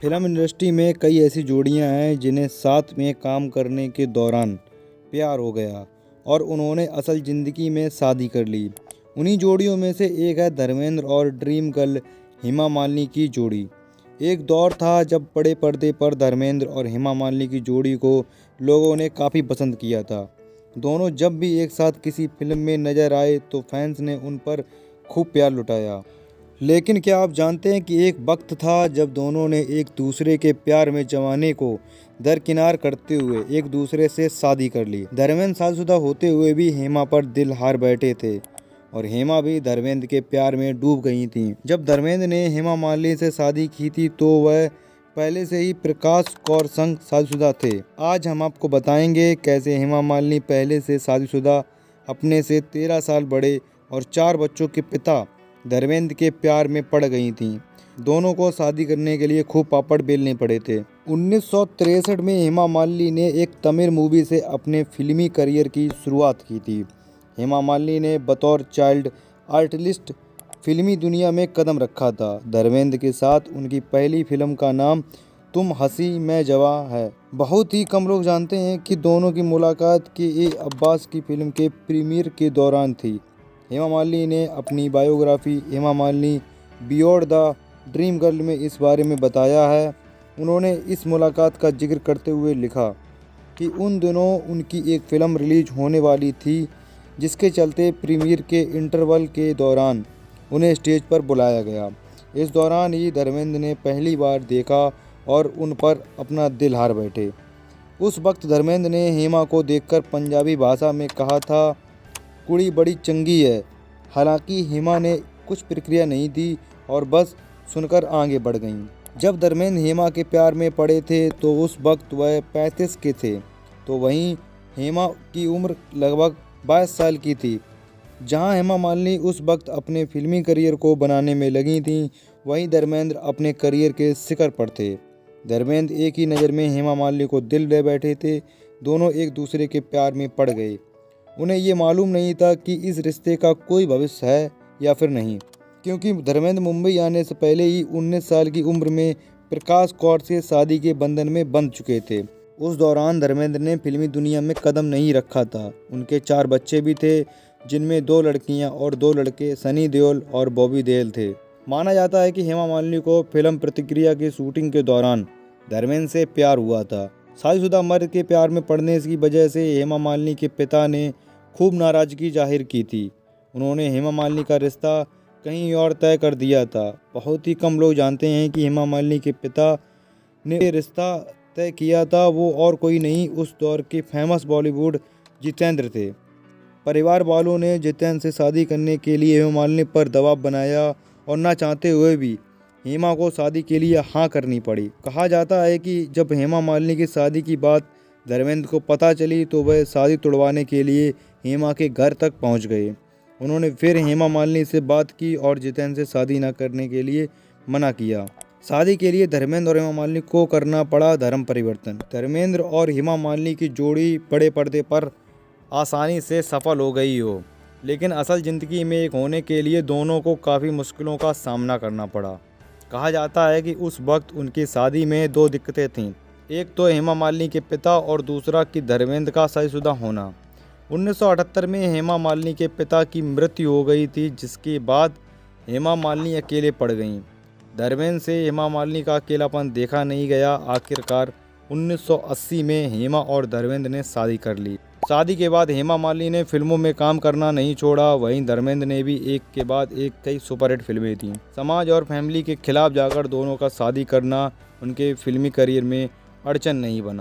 Film industry में कई ऐसी जोड़ियां हैं जिन्हें साथ में काम करने के दौरान प्यार हो गया और उन्होंने असल ज़िंदगी में शादी कर ली। उन्हीं जोड़ियों में से एक है धर्मेंद्र और ड्रीम गर्ल हेमा मालिनी की जोड़ी। एक दौर था जब बड़े पर्दे पर धर्मेंद्र और हेमा मालिनी की जोड़ी को लोगों ने काफ़ी पसंद किया था। दोनों जब भी एक साथ किसी फिल्म में नजर आए तो फैंस ने उन पर खूब प्यार लुटाया। लेकिन क्या आप जानते हैं कि एक वक्त था जब दोनों ने एक दूसरे के प्यार में जमाने को दरकिनार करते हुए एक दूसरे से शादी कर ली। धर्मेंद्र शादीशुदा होते हुए भी हेमा पर दिल हार बैठे थे और हेमा भी धर्मेंद्र के प्यार में डूब गई थीं। जब धर्मेंद्र ने हेमा मालिनी से शादी की थी तो वह पहले से ही प्रकाश कौर संग शादीशुदा थे। आज हम आपको बताएंगे कैसे हेमा मालिनी पहले से शादीशुदा अपने से 13 साल बड़े और 4 बच्चों के पिता धर्मेंद्र के प्यार में पड़ गई थीं। दोनों को शादी करने के लिए खूब पापड़ बेलने पड़े थे। 1963 में हेमा मालिनी ने एक तमिल मूवी से अपने फिल्मी करियर की शुरुआत की थी। हेमा मालिनी ने बतौर चाइल्ड आर्टिस्ट फिल्मी दुनिया में कदम रखा था। धर्मेंद्र के साथ उनकी पहली फिल्म का नाम तुम हंसी मैं जवां है। बहुत ही कम लोग जानते हैं कि दोनों की मुलाकात के अब्बास की फिल्म के प्रीमियर के दौरान थी। हेमा मालिनी ने अपनी biography Hema Malini beyond the dream girl में इस बारे में बताया है। उन्होंने इस मुलाकात का जिक्र करते हुए लिखा कि उन दिनों उनकी एक फ़िल्म रिलीज होने वाली थी जिसके चलते प्रीमियर के इंटरवल के दौरान उन्हें स्टेज पर बुलाया गया। इस दौरान ही धर्मेंद्र ने पहली बार देखा और उन पर अपना दिल हार बैठे। उस वक्त धर्मेंद्र ने हेमा को देखकर पंजाबी भाषा में कहा था, कुड़ी बड़ी चंगी है। हालांकि हेमा ने कुछ प्रतिक्रिया नहीं दी और बस सुनकर आगे बढ़ गईं। जब धर्मेंद्र हेमा के प्यार में पड़े थे तो उस वक्त वह 35 के थे, तो वहीं हेमा की उम्र लगभग 22 साल की थी। जहां हेमा मालिनी उस वक्त अपने फिल्मी करियर को बनाने में लगी थीं, वहीं धर्मेंद्र अपने करियर के शिखर पर थे। धर्मेंद्र एक ही नज़र में हेमा मालिनी को दिल ले बैठे थे। दोनों एक दूसरे के प्यार में पड़ गए। उन्हें ये मालूम नहीं था कि इस रिश्ते का कोई भविष्य है या फिर नहीं, क्योंकि धर्मेंद्र मुंबई आने से पहले ही 19 साल की उम्र में प्रकाश कौर से शादी के बंधन में बंध चुके थे। उस दौरान धर्मेंद्र ने फिल्मी दुनिया में कदम नहीं रखा था। उनके 4 बच्चे भी थे, जिनमें 2 लड़कियां और 2 लड़के सनी देओल और बॉबी देओल थे। माना जाता है कि हेमा मालिनी को फिल्म प्रतिक्रिया की शूटिंग के दौरान धर्मेंद्र से प्यार हुआ था। शादीशुदा मर्द के प्यार में पड़ने की वजह से हेमा मालिनी के पिता ने खूब नाराज़गी जाहिर की थी। उन्होंने हेमा मालिनी का रिश्ता कहीं और तय कर दिया था। बहुत ही कम लोग जानते हैं कि हेमा मालिनी के पिता ने रिश्ता तय किया था वो और कोई नहीं, उस दौर के फेमस बॉलीवुड जितेंद्र थे। परिवार वालों ने जितेंद्र से शादी करने के लिए हेमा मालिनी पर दबाव बनाया और ना चाहते हुए भी हेमा को शादी के लिए हाँ करनी पड़ी। कहा जाता है कि जब हेमा मालिनी की शादी की बात धर्मेंद्र को पता चली तो वह शादी तुड़वाने के लिए हेमा के घर तक पहुंच गए। उन्होंने फिर हेमा मालिनी से बात की और जितेंद्र से शादी न करने के लिए मना किया। शादी के लिए धर्मेंद्र और हेमा मालिनी को करना पड़ा धर्म परिवर्तन। धर्मेंद्र और हेमा मालिनी की जोड़ी बड़े पर्दे पर आसानी से सफल हो गई हो, लेकिन असल ज़िंदगी में एक होने के लिए दोनों को काफ़ी मुश्किलों का सामना करना पड़ा। कहा जाता है कि उस वक्त उनकी शादी में 2 दिक्कतें थीं। एक तो हेमा मालिनी के पिता और दूसरा कि धर्मेंद्र का शादीशुदा होना। 1978 में हेमा मालिनी के पिता की मृत्यु हो गई थी, जिसके बाद हेमा मालिनी अकेले पड़ गईं। धर्मेंद्र से हेमा मालिनी का अकेलापन देखा नहीं गया। आखिरकार 1980 में हेमा और धर्मेंद्र ने शादी कर ली। शादी के बाद हेमा मालिनी ने फिल्मों में काम करना नहीं छोड़ा। वहीं धर्मेंद्र ने भी एक के बाद एक कई सुपरहिट फिल्में थीं। समाज और फैमिली के खिलाफ जाकर दोनों का शादी करना उनके फिल्मी करियर में अड़चन नहीं बना।